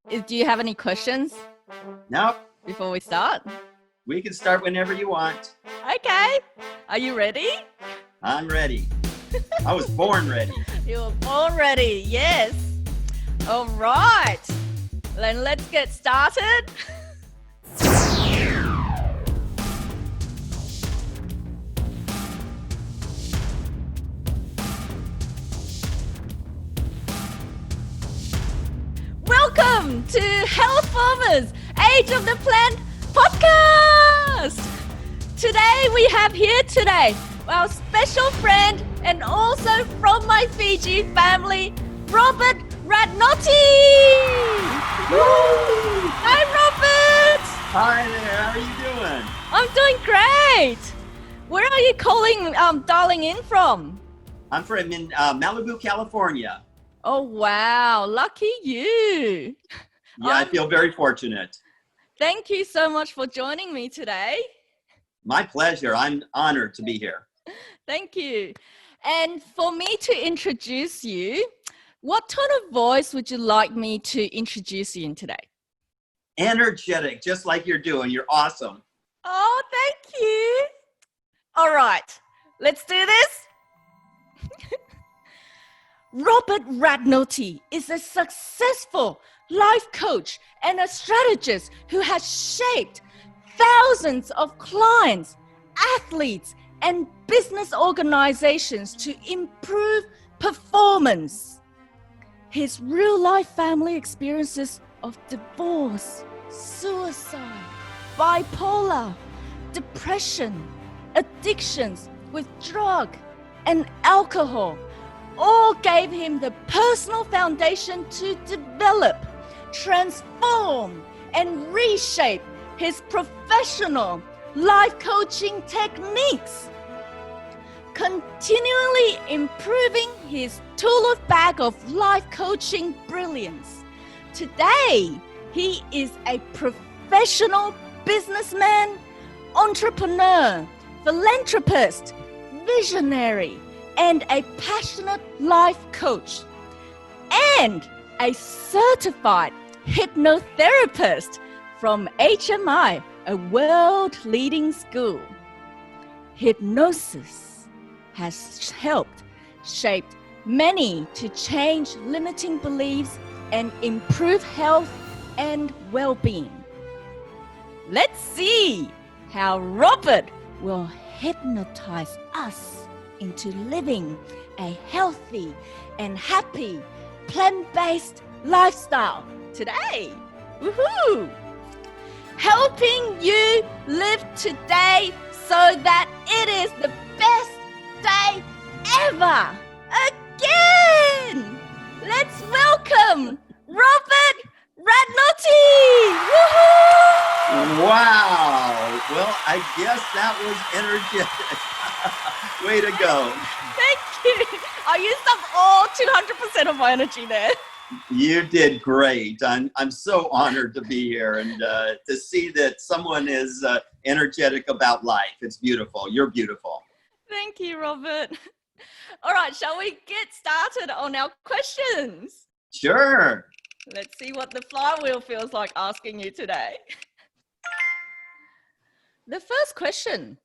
Do you have any questions No, before we start? we can start whenever you want. Okay. Are you ready? I'm ready. I was born ready. You were born ready. Yes. All right. Then let's get started. Welcome to Health Farmers Age of the Plant podcast. Today we have here our special friend and also from my Fiji family, Robert Radnoti. Hi, Robert. Hi there. How are you doing? I'm doing great. Where are you dialing in from? I'm from Malibu, California. Oh, wow. Lucky you. Yeah, I feel very fortunate. Thank you so much for joining me today. My pleasure. I'm honored to be here. Thank you. And for me to introduce you, what tone of voice would you like me to introduce you in today? Energetic, just like you're doing. You're awesome. Oh, thank you. All right, let's do this. Robert Radnoti is a successful life coach and a strategist who has shaped thousands of clients, athletes, and business organizations to improve performance. His real-life family experiences of divorce, suicide, bipolar, depression, addictions with drug and alcohol all gave him the personal foundation to develop, transform, and reshape his professional life coaching techniques, continually improving his tool bag of life coaching brilliance. Today, he is a professional businessman, entrepreneur, philanthropist, visionary, and a passionate life coach, and a certified hypnotherapist from HMI, a world-leading school. Hypnosis has helped shape many to change limiting beliefs and improve health and well-being. Let's see how Robert will hypnotize us into living a healthy and happy plant-based lifestyle today. Woohoo! Helping you live today so that it is the best day ever. Again! Let's welcome Robert Radnoti! Woohoo! Wow. Well, I guess that was energetic. Way to go. Thank you. I used up all 200% of my energy there. You did great. I'm so honored to be here and to see that someone is energetic about life. It's beautiful. You're beautiful. Thank you, Robert. All right, shall we get started on our questions? Sure. Let's see what the flywheel feels like asking you today. The first question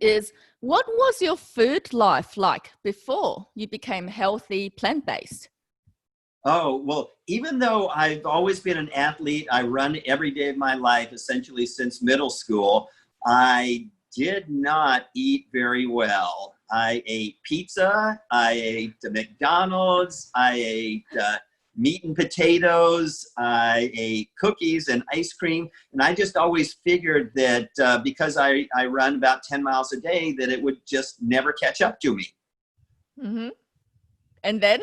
is, what was your food life like before you became healthy plant-based? Oh, well, even though I've always been an athlete, I run every day of my life, essentially since middle school, I did not eat very well. I ate pizza, I ate McDonald's, I ate meat and potatoes, I ate cookies and ice cream, and I just always figured that because I run about 10 miles a day, that it would just never catch up to me. Mm-hmm. And then?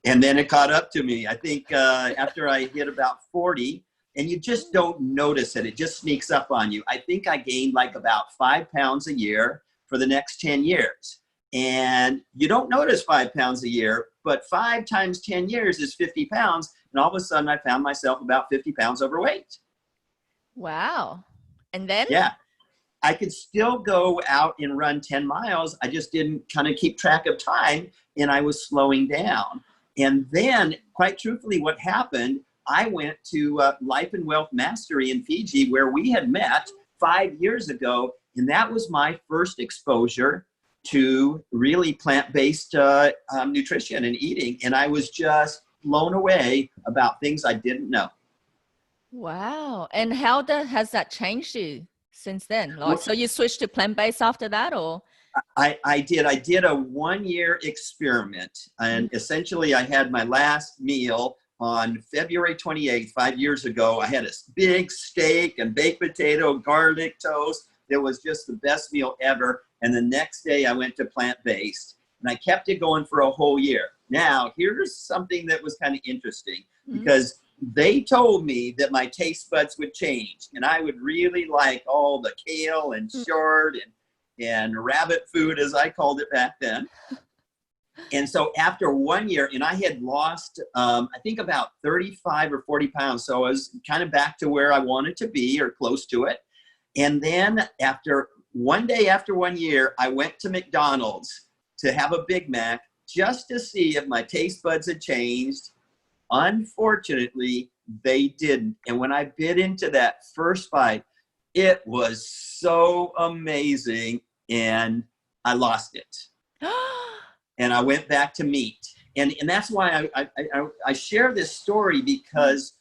And then it caught up to me. I think after I hit about 40, and you just don't notice it. It just sneaks up on you. I think I gained like about 5 pounds a year for the next 10 years. And you don't notice 5 pounds a year, but 5 times 10 years is 50 pounds. And all of a sudden I found myself about 50 pounds overweight. Wow. And then? Yeah. I could still go out and run 10 miles. I just didn't kind of keep track of time and I was slowing down. And then, quite truthfully, what happened I went to Life and Wealth Mastery in Fiji, where we had met 5 years ago. And that was my first exposure to really plant-based nutrition and eating. And I was just blown away about things I didn't know. Wow. And how has that changed you since then? Like, Well, so you switched to plant-based after that, or? I did a 1-year experiment, and essentially I had my last meal on February 28th, 5 years ago. I had a big steak and baked potato, garlic toast. It was just the best meal ever. And the next day I went to plant-based, and I kept it going for a whole year. Now, here's something that was kind of interesting, because they told me that my taste buds would change, and I would really like all the kale and chard and rabbit food, as I called it back then. And so after 1 year, and I had lost, I think about 35 or 40 pounds. So I was kind of back to where I wanted to be, or close to it. And then after 1 day, after 1 year, I went to McDonald's to have a Big Mac just to see if my taste buds had changed. Unfortunately, they didn't. And when I bit into that first bite, it was so amazing, and I lost it. And I went back to meat. And that's why I share this story, because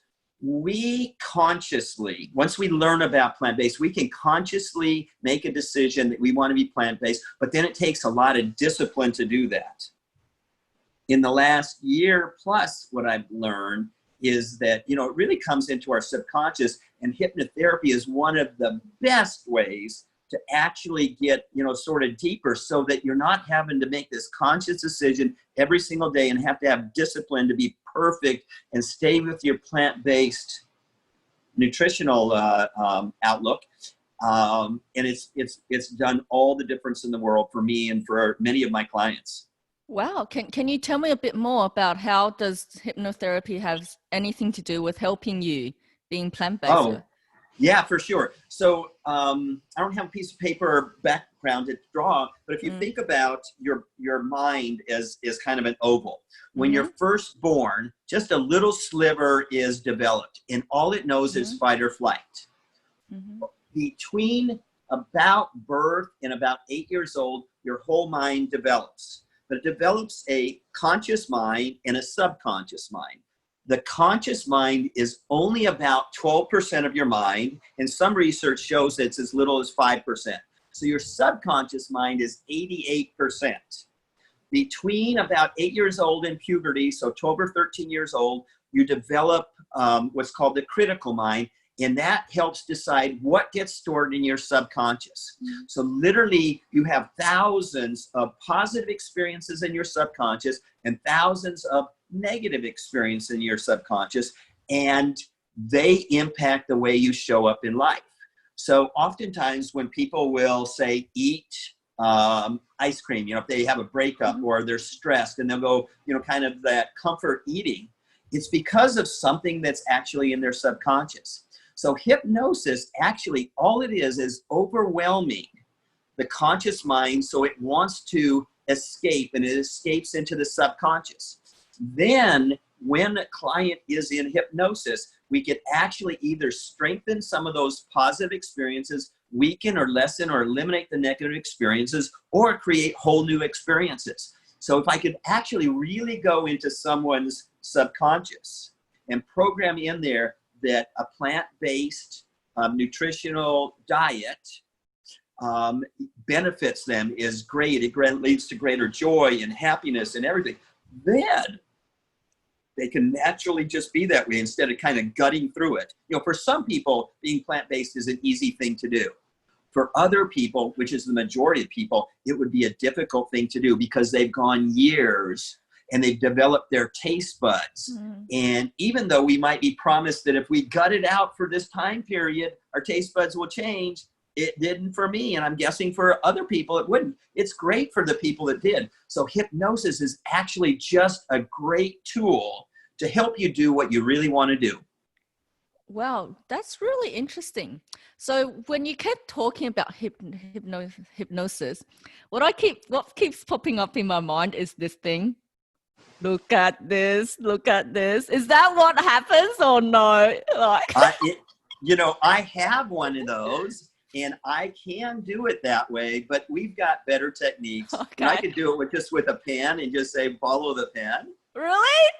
we consciously, once we learn about plant-based, we can consciously make a decision that we want to be plant-based, but then it takes a lot of discipline to do that. In the last year plus, what I've learned is that, it really comes into our subconscious, and hypnotherapy is one of the best ways to actually get, sort of deeper, so that you're not having to make this conscious decision every single day and have to have discipline to be perfect and stay with your plant-based nutritional outlook. And it's done all the difference in the world for me and for many of my clients. Wow. Can you tell me a bit more about how does hypnotherapy have anything to do with helping you being plant-based? Oh, yeah, for sure. So I don't have a piece of paper or background to draw, but if you think about your mind as kind of an oval, when you're first born, just a little sliver is developed, and all it knows is fight or flight. Between about birth and about 8 years old, your whole mind develops. But it develops a conscious mind and a subconscious mind. The conscious mind is only about 12% of your mind, and some research shows it's as little as 5%. So your subconscious mind is 88%. Between about 8 years old and puberty, so 12 or 13 years old, you develop what's called the critical mind, and that helps decide what gets stored in your subconscious. So literally, you have thousands of positive experiences in your subconscious and thousands of negative experience in your subconscious, and they impact the way you show up in life. So oftentimes when people will say, eat ice cream, if they have a breakup or they're stressed, and they'll go, kind of that comfort eating, it's because of something that's actually in their subconscious. So hypnosis, actually, all it is overwhelming the conscious mind, so it wants to escape, and it escapes into the subconscious. Then when a client is in hypnosis, we can actually either strengthen some of those positive experiences, weaken or lessen or eliminate the negative experiences, or create whole new experiences. So if I could actually really go into someone's subconscious and program in there that a plant-based nutritional diet benefits them, is great, it leads to greater joy and happiness and everything, then they can naturally just be that way instead of kind of gutting through it. For some people, being plant-based is an easy thing to do. For other people, which is the majority of people, it would be a difficult thing to do, because they've gone years and they've developed their taste buds. And even though we might be promised that if we gut it out for this time period, our taste buds will change, it didn't for me. And I'm guessing for other people, it wouldn't. It's great for the people that did. So hypnosis is actually just a great tool to help you do what you really want to do. Wow, that's really interesting. So when you kept talking about hypnosis, what keeps popping up in my mind is this thing, Look at this. Look at this. Is that what happens or no? Like, I have one of those and I can do it that way, but we've got better techniques. okay. I could do it with a pen and just say, follow the pen. Really?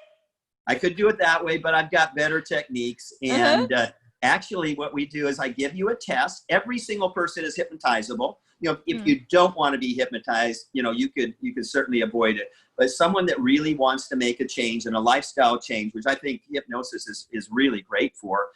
I could do it that way, but I've got better techniques. And actually what we do is I give you a test. Every single person is hypnotizable. If you don't want to be hypnotized, you could certainly avoid it. But someone that really wants to make a change and a lifestyle change, which I think hypnosis is really great for,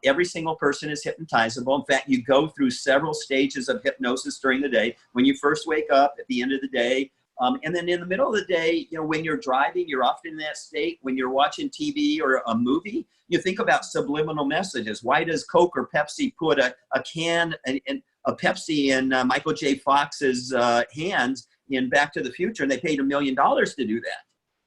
every single person is hypnotizable. In fact, you go through several stages of hypnosis during the day. When you first wake up, at the end of the day, and then in the middle of the day, when you're driving, you're often in that state. When you're watching TV or a movie, you think about subliminal messages. Why does Coke or Pepsi put a can and a Pepsi in Michael J. Fox's hands in Back to the Future, and they paid $1 million to do that?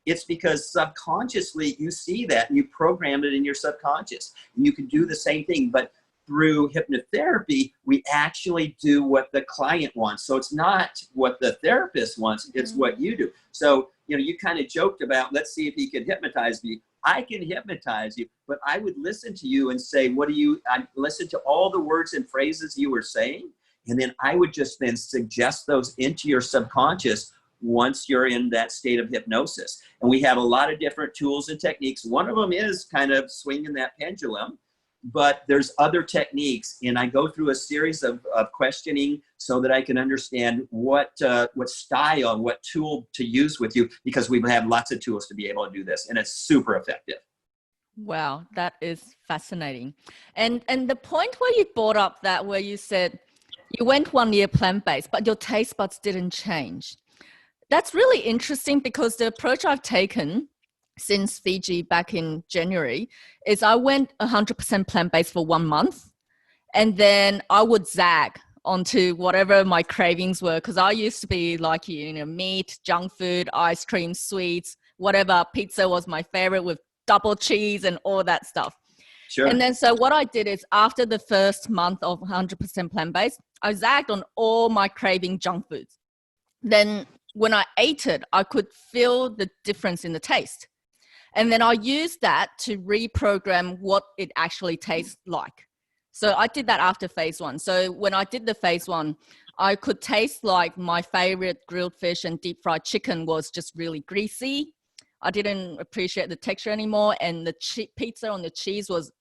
It's because subconsciously you see that and you program it in your subconscious. And you can do the same thing, but through hypnotherapy, we actually do what the client wants. So it's not what the therapist wants, it's what you do. So, you kind of joked about, let's see if he could hypnotize me. I can hypnotize you, but I would listen to you and say, I listen to all the words and phrases you were saying. And then I would just then suggest those into your subconscious once you're in that state of hypnosis. And we have a lot of different tools and techniques. One of them is kind of swinging that pendulum, but there's other techniques. And I go through a series of questioning so that I can understand what style, what tool to use with you, because we have lots of tools to be able to do this. And it's super effective. Wow, that is fascinating. And the point where you brought up that, where you said you went 1 year plant-based, but your taste buds didn't change. That's really interesting, because the approach I've taken since Fiji back in January is I went 100% plant-based for 1 month, and then I would zag onto whatever my cravings were, because I used to be like meat, junk food, ice cream, sweets, whatever. Pizza was my favorite with double cheese and all that stuff. Sure. And then so what I did is, after the first month of 100% plant-based, I zagged on all my craving junk foods. Then when I ate it, I could feel the difference in the taste. And then I used that to reprogram what it actually tastes like. So I did that after phase 1. So when I did the phase 1, I could taste like my favorite grilled fish and deep fried chicken was just really greasy. I didn't appreciate the texture anymore. And the pizza on the cheese was,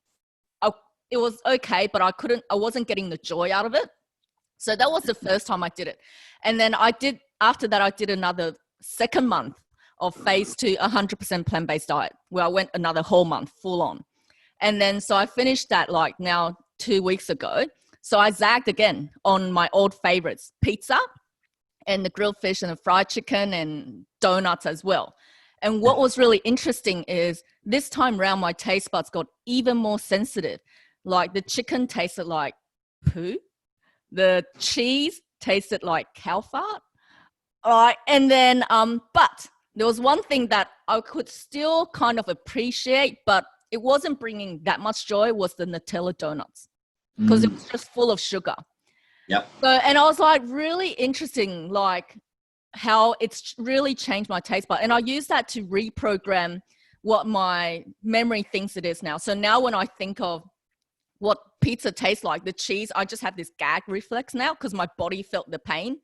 it was okay, but I wasn't getting the joy out of it. So that was the first time I did it. And then after that, I did another second month of phase 2, 100% plant-based diet, where I went another whole month full on. And then, so I finished that now 2 weeks ago. So I zagged again on my old favorites, pizza and the grilled fish and the fried chicken and donuts as well. And what was really interesting is this time around, my taste buds got even more sensitive. Like the chicken tasted like poo. The cheese tasted like cow fart. And then, but there was one thing that I could still kind of appreciate, but it wasn't bringing that much joy, was the Nutella donuts, because it was just full of sugar. Yep. So, and I was like, really interesting, like how it's really changed my taste bud. And I use that to reprogram what my memory thinks it is now. So now when I think of what pizza tastes like, the cheese, I just have this gag reflex now, because my body felt the pain.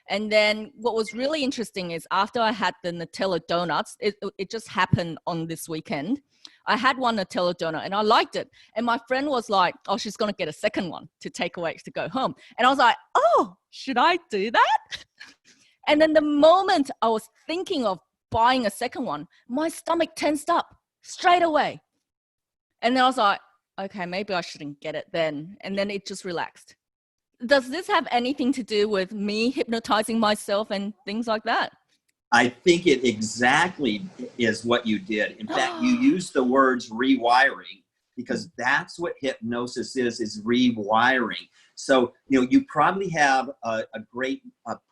And then what was really interesting is, after I had the Nutella donuts, it just happened on this weekend. I had one Nutella donut and I liked it. And my friend was like, oh, she's going to get a second one to take away to go home. And I was like, oh, should I do that? And then the moment I was thinking of buying a second one, my stomach tensed up straight away. And then I was like, okay, maybe I shouldn't get it then. And then it just relaxed. Does this have anything to do with me hypnotizing myself and things like that? I think it exactly is what you did. In fact, you used the words rewiring, because that's what hypnosis is rewiring. So, you probably have a great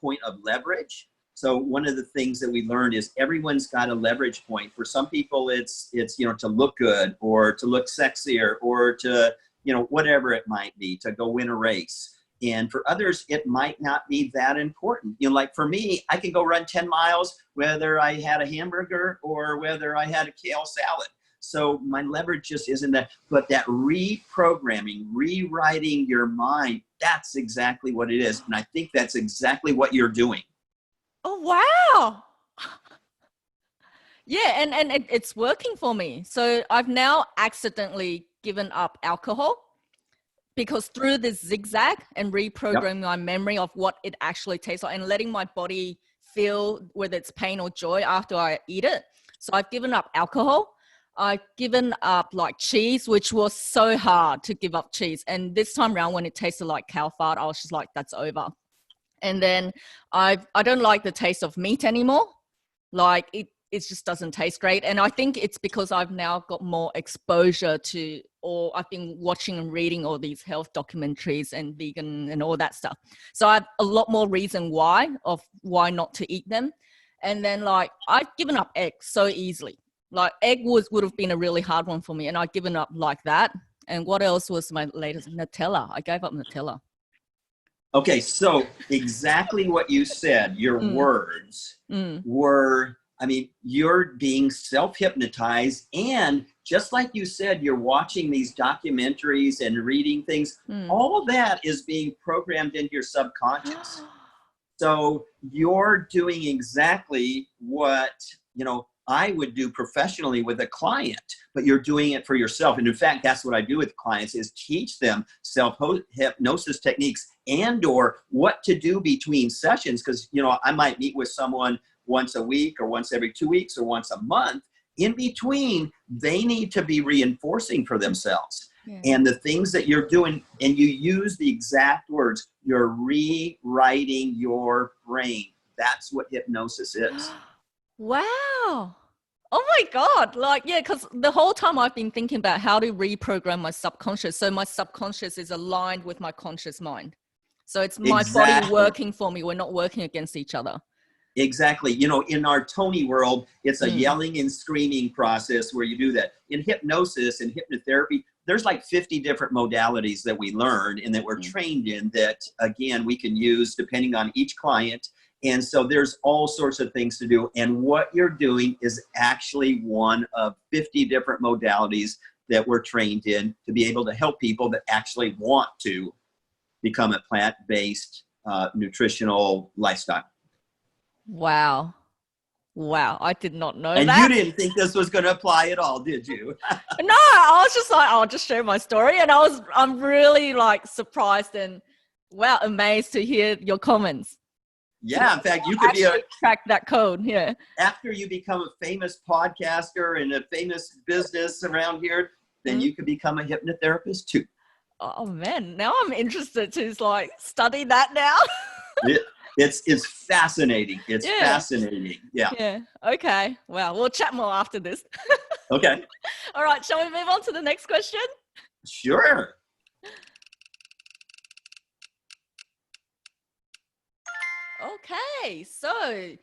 point of leverage. So one of the things that we learned is everyone's got a leverage point. For some people, it's to look good, or to look sexier, or to, whatever it might be, to go win a race. And for others, it might not be that important. You know, like for me, I can go run 10 miles, whether I had a hamburger or whether I had a kale salad. So my leverage just isn't that, but that reprogramming, rewriting your mind, that's exactly what it is. And I think that's exactly what you're doing. Oh, wow. Yeah, and it's working for me. So I've now accidentally given up alcohol because through this zigzag and reprogramming my memory of what it actually tastes like and letting my body feel whether it's pain or joy after I eat it. So I've given up alcohol. I've given up like cheese, which was so hard to give up cheese. And this time around when it tasted like cow fart, I was just like, that's over. And then I don't like the taste of meat anymore. Like it just doesn't taste great. And I think it's because I've now got more exposure to, or I've been watching and reading all these health documentaries and vegan and all that stuff. So I have a lot more reason why not to eat them. And then like I've given up eggs so easily. Like egg would have been a really hard one for me. And I've given up like that. And what else was my latest? Nutella. I gave up Nutella. Okay, so exactly what you said, your words were, I mean, you're being self-hypnotized, and just like you said, you're watching these documentaries and reading things. All of that is being programmed into your subconscious. So you're doing exactly what, you know, I would do professionally with a client, but you're doing it for yourself. And in fact, that's what I do with clients is teach them self-hypnosis techniques and or what to do between sessions. Because, you know, I might meet with someone once a week or once every 2 weeks or once a month. In between, they need to be reinforcing for themselves. Yeah. And the things that you're doing, and you use the exact words, you're rewriting your brain. That's what hypnosis is. Wow. Oh my God. Like, yeah, because the whole time I've been thinking about how to reprogram my subconscious. So my subconscious is aligned with my conscious mind. So it's my body working for me. We're not working against each other. Exactly. You know, in our Tony world, it's a yelling and screaming process where you do that. In hypnosis and hypnotherapy, there's like 50 different modalities that we learn and that we're trained in that, again, we can use depending on each client. And so there's all sorts of things to do. And what you're doing is actually one of 50 different modalities that we're trained in to be able to help people that actually want to become a plant-based nutritional lifestyle. Wow. Wow. I did not know and that. And you didn't think this was going to apply at all, did you? No, I was just like, I'll just share my story. And I'm really like surprised and wow, amazed to hear your comments. Yeah, in fact, you could be crack that code. Yeah. After you become a famous podcaster and a famous business around here, then you could become a hypnotherapist too. Oh man, now I'm interested to like study that now. It's fascinating. It's fascinating. Yeah. Yeah. Okay. Well, we'll chat more after this. Okay. All right. Shall we move on to the next question? Sure. Okay. So,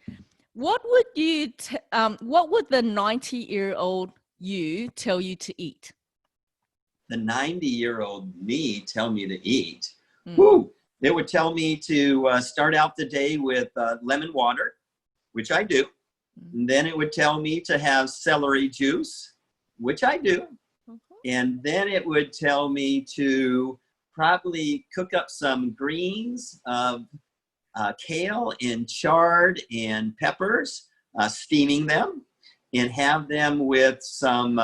what would the 90-year-old you tell you to eat? The 90-year-old me tell me to eat. Woo! It would tell me to start out the day with lemon water, which I do. And then it would tell me to have celery juice, which I do. And then it would tell me to probably cook up some greens of kale and chard and peppers, steaming them, and have them with some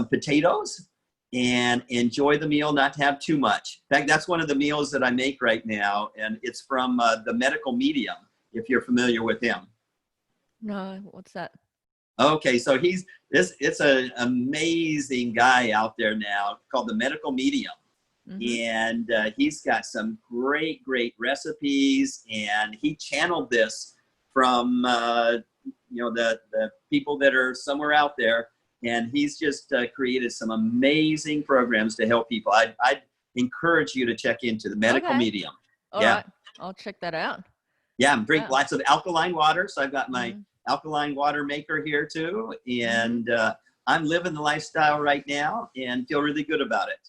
potatoes. And enjoy the meal, not to have too much. In fact, that's one of the meals that I make right now, and it's from the Medical Medium, if you're familiar with him. No, what's that? Okay, so it's an amazing guy out there now called the Medical Medium. And he's got some great recipes, and he channeled this from the people that are somewhere out there. And he's just created some amazing programs to help people. I'd encourage you to check into the Medical Medium. All right. I'll check that out. Yeah, and drink lots of alkaline water. So I've got my alkaline water maker here too. And I'm living the lifestyle right now and feel really good about it.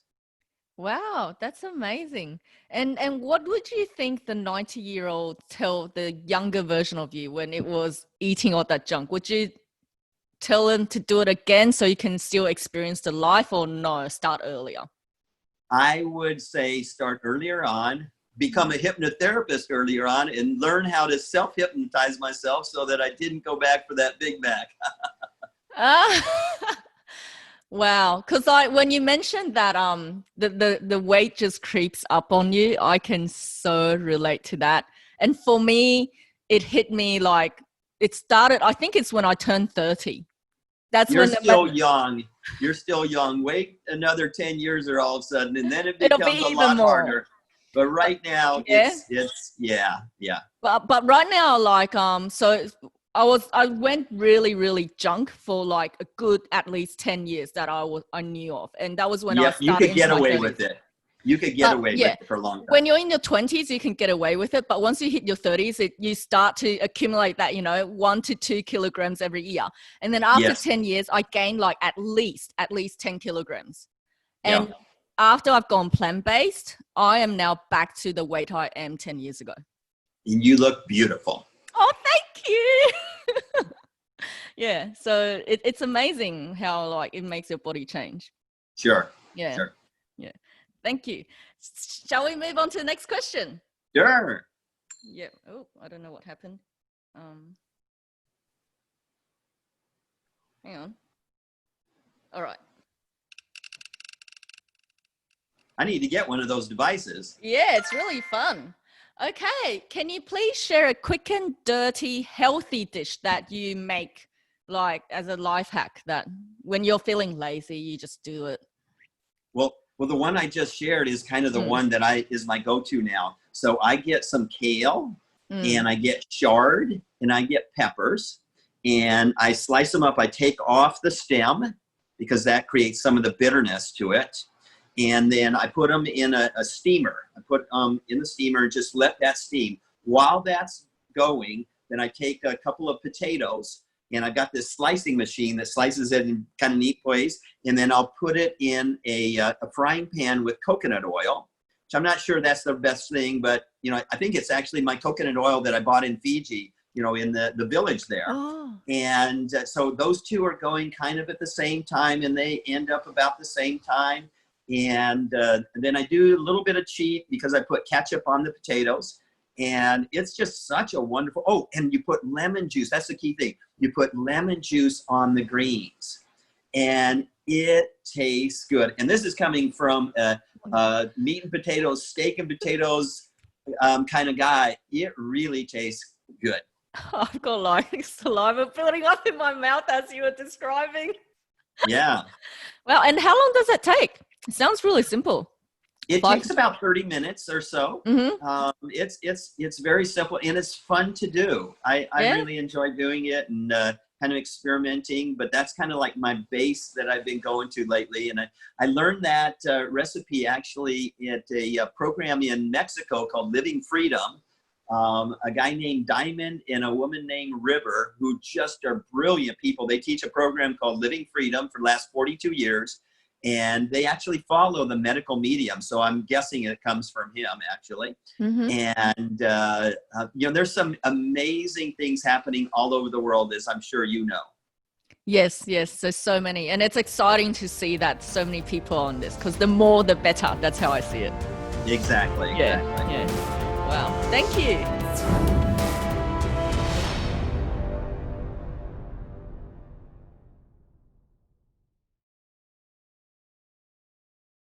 Wow, that's amazing. And what would you think the 90-year-old tell the younger version of you when it was eating all that junk? Would you tell them to do it again so you can still experience the life, or no, start earlier? I would say start earlier on, become a hypnotherapist earlier on, and learn how to self-hypnotize myself so that I didn't go back for that Big Mac. Ah, wow. Because when you mentioned that the weight just creeps up on you, I can so relate to that. And for me, it hit me like it started, I think it's when I turned 30. That's You're when still young. You're still young. Wait another 10 years or all of a sudden, and then it it'll be becomes a even lot more. harder. But right now, Yeah. yeah. But right now, like so I went really junk for like a good at least 10 years that I knew of, and that was when I Yep, you started could get into my away 30s. with it. You could get But away yeah, with it for a long time. when you're in your 20s, you can get away with it. But once you hit your 30s, you start to accumulate that, 1 to 2 kilograms every year. And then after Yes. 10 years, I gained like at least 10 kilograms. Yeah. And after I've gone plant-based, I am now back to the weight I am 10 years ago. And you look beautiful. Oh, thank you. Yeah. So it's amazing how like it makes your body change. Sure. Yeah. Sure. Yeah. Thank you. Shall we move on to the next question? Sure. Yeah. Oh, I don't know what happened. Hang on. All right. I need to get one of those devices. Yeah, it's really fun. Okay. Can you please share a quick and dirty healthy dish that you make, like as a life hack, that when you're feeling lazy, you just do it? Well, the one I just shared is kind of the one that is my go-to now. So I get some kale and I get chard and I get peppers and I slice them up. I take off the stem because that creates some of the bitterness to it. And then I put them in a steamer. I put in the steamer and just let that steam. While that's going, then I take a couple of potatoes and I've got this slicing machine that slices it in kind of neat ways. And then I'll put it in a frying pan with coconut oil, which I'm not sure that's the best thing, but I think it's actually my coconut oil that I bought in Fiji, in the village there. Oh. And so those two are going kind of at the same time and they end up about the same time. And then I do a little bit of cheat because I put ketchup on the potatoes. And it's just such a wonderful, oh, and you put lemon juice. That's the key thing. You put lemon juice on the greens and it tastes good. And this is coming from a meat and potatoes, steak and potatoes kind of guy. It really tastes good. I've got like saliva building up in my mouth as you were describing. Yeah. Well, and how long does that take? It sounds really simple. It takes about 30 minutes or so. Mm-hmm. It's very simple and it's fun to do. I really enjoy doing it and kind of experimenting, but that's kind of like my base that I've been going to lately. And I learned that recipe actually at a program in Mexico called Living Freedom. A guy named Diamond and a woman named River, who just are brilliant people. They teach a program called Living Freedom for the last 42 years. And they actually follow the medical medium. So I'm guessing it comes from him, actually. Mm-hmm. And, there's some amazing things happening all over the world, as I'm sure you know. Yes. There's so many. And it's exciting to see that so many people on this, because the more, the better. That's how I see it. Exactly. Yeah. Wow. Thank you.